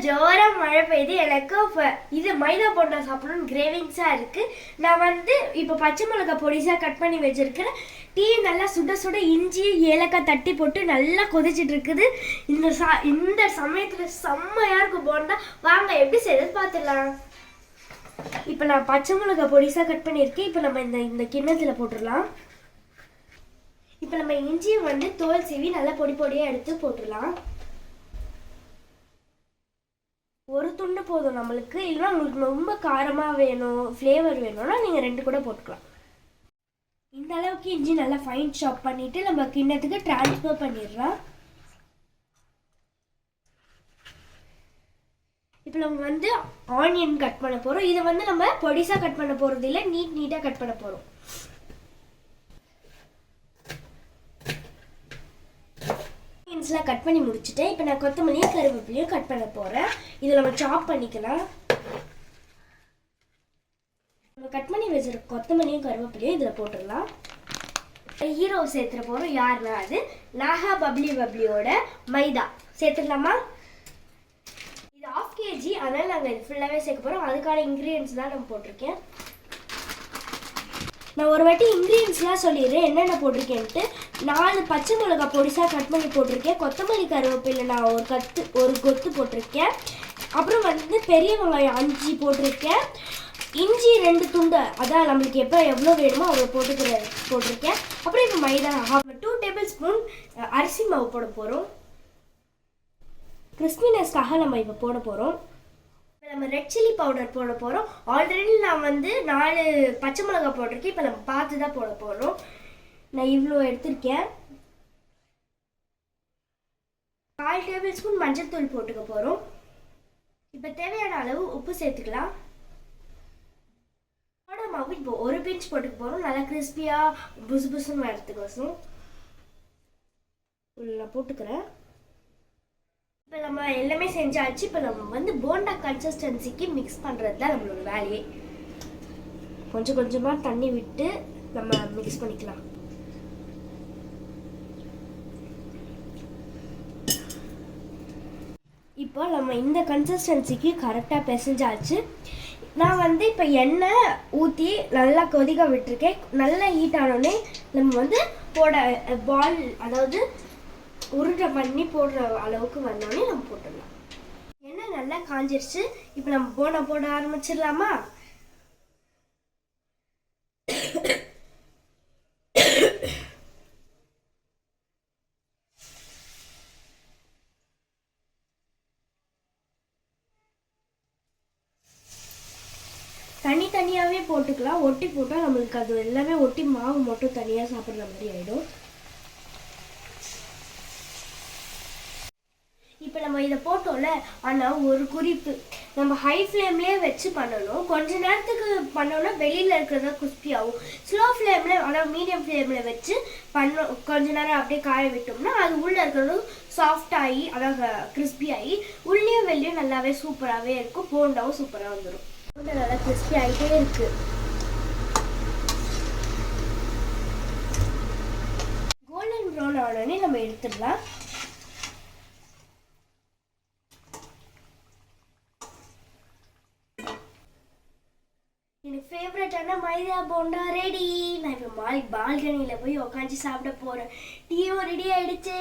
ஜோரா மழை பெய்யுது. எனக்கு இது மைதா போண்டா சாப்பிடணும்னு கிரேவிங்ஸாக இருக்குது. நான் இப்போ பச்சை மிளகாய் பொடிசாக கட் பண்ணி வச்சுருக்கிறேன். டீ நல்லா சுட சுட இஞ்சி ஏலக்காய் தட்டி போட்டு நல்லா கொதிச்சிட்டு இருக்குது. இந்த சமயத்தில் செம்மையாக இருக்கும் போண்டா. வாங்க எப்படி செய்யறது பார்த்துடலாம். இப்போ நான் பச்சை மிளகாய் பொடிசாக கட் பண்ணியிருக்கேன். இப்போ நம்ம இந்த கிண்ணத்தில் போட்டுடலாம். இப்போ நம்ம இஞ்சியை தோல் சீவி நல்லா பொடி பொடியாக எடுத்து போட்டுடலாம். ஒரு துண்டு போதும் நம்மளுக்கு. இல்லைன்னா உங்களுக்கு ரொம்ப காரமாக வேணும், ஃப்ளேவர் வேணும்னா நீங்கள் 2 கூட போட்டுக்கலாம். இந்த அளவுக்கு இஞ்சி நல்லா ஃபைன் சாப் பண்ணிவிட்டு நம்ம கிண்ணத்துக்கு ட்ரான்ஸ்ஃபர் பண்ணிடலாம். இப்போ நம்ம ஆனியன் கட் பண்ண போகிறோம். இதை நம்ம பொடிசாக கட் பண்ண போகிறது இல்லை, நீட்டாக கட் பண்ண போகிறோம். ஆனியன்ஸ்லாம் கட் பண்ணி முடிச்சுட்டேன். இப்போ நான் கொத்தமல்லியும் கருவேப்பிலையும் கட் பண்ண போகிறேன். இதை நம்ம சாப் பண்ணிக்கலாம். நம்ம கட் பண்ணி வச்சிருக்க கொத்தமல்லியும் கருவேப்பிலையும் இதில் போட்டுடலாம். ஹீரோ சேர்த்துற போகிறோம். யாருன்னா அது நாகா பப்ளியோட மைதா சேர்த்துடலாமா? இது 1/2 kg, அதனால் நாங்கள் இது ஃபுல்லாகவே சேர்க்க போகிறோம். அதுக்கான இன்க்ரீடியன்ஸ் தான் நம்ம போட்டிருக்கேன். நான் ஒரு வாட்டி இன்க்ரீடியன்ஸ்லாம் சொல்லிடுறேன் என்னென்ன போட்டிருக்கேன்ட்டு. 4 பச்சை மிளகாய் பொடிசாக கட் பண்ணி போட்டிருக்கேன். கொத்தமல்லி கருவேப்பிலை நான் ஒரு கொத்து போட்டிருக்கேன். அப்புறம் பெரிய வெங்காயம் 5 போட்டிருக்கேன். இஞ்சி 2 துண்டு, அதான் நம்மளுக்கு எவ்வளோ வேணுமோ அவ்வளோ போட்டிருக்கேன். அப்புறம் இப்போ மைதா 2 டேபிள் ஸ்பூன் அரிசி மாவு போட போகிறோம். கிறிஸ்பினஸ்க்காக நம்ம இப்போ போட போகிறோம். நம்ம ரெட் சில்லி பவுடர் போட போகிறோம். ஆல்ரெடி நான் 4 பச்சை மிளகாய் போட்டிருக்கேன். இப்போ நம்ம பார்த்து தான் போட போகிறோம். நான் இவ்வளோ எடுத்திருக்கேன். 1/4 டேபிள் ஸ்பூன் மஞ்சள் தூள் போட்டுக்க போகிறோம். இப்போ தேவையான அளவு உப்பு சேர்த்துக்கலாம். மாவு இப்போ 1 பிஞ்ச் போட்டுக்க போகிறோம். நல்லா கிறிஸ்பியாக புசுன்னு வரதுக்கோசம் நான் போட்டுக்கிறேன். இப்போ நம்ம எல்லாமே செஞ்சாச்சு. இப்போ நம்ம போண்டா கன்சிஸ்டன்சிக்கு மிக்ஸ் பண்ணுறது தான் நம்மளோட வேலையே. கொஞ்சம் கொஞ்சமாக தண்ணி விட்டு நம்ம மிக்ஸ் பண்ணிக்கலாம். இப்போ நம்ம இந்த கன்சிஸ்டன்சிக்கு கரெக்டாக பிசைஞ்சாச்சு. நான் இப்போ எண்ணெய் ஊற்றி நல்லா கொதிக்க விட்டுருக்கேன். நல்லா ஹீட் ஆனோடனே நம்ம போட பால், அதாவது உருண்டை பண்ணி போடுற அளவுக்கு வந்தோடனே நம்ம போட்டுடலாம். எண்ணெய் நல்லா காஞ்சிருச்சு. இப்போ நம்ம போண்டா போட ஆரம்பிச்சிடலாமா? தனியாகவே போட்டுக்கலாம். ஒட்டி போட்டால் நம்மளுக்கு அது எல்லாமே ஒட்டி மாவு மட்டும் தனியாக சாப்பிட்ற மாதிரி ஆகிடும். இப்போ நம்ம இதை போட்டோம்ல, ஆனால் ஒரு குறிப்பு, நம்ம ஹை ஃப்ளேம்லேயே வச்சு பண்ணணும். கொஞ்ச நேரத்துக்கு பண்ணோன்னா வெளியில் இருக்கிறதா கிறிஸ்பி ஆகும். ஸ்லோ ஃப்ளேமில், ஆனால் மீடியம் ஃப்ளேமில் வச்சு கொஞ்ச நேரம் அப்படியே காய விட்டோம்னா அது உள்ளே இருக்கிறதும் சாஃப்ட் ஆகி, அதாவது கிறிஸ்பி ஆகி உள்ளேயும் வெளியும் நல்லாவே சூப்பராகவே இருக்கும். போண்டாவும் சூப்பராக வந்துடும். போண்டா நல்லா கிறிஸ்பி ஆகிட்டே இருக்குது. கோல்டன் ப்ரௌன் ஆனோடனே நம்ம எடுத்துடலாம். எனக்கு ஃபேவரட்டான மைதா போண்டா ரெடி. நான் இப்போ பால்கனியில் போய் உட்காந்து சாப்பிட போகிறேன். டீயும் ரெடி ஆகிடுச்சு.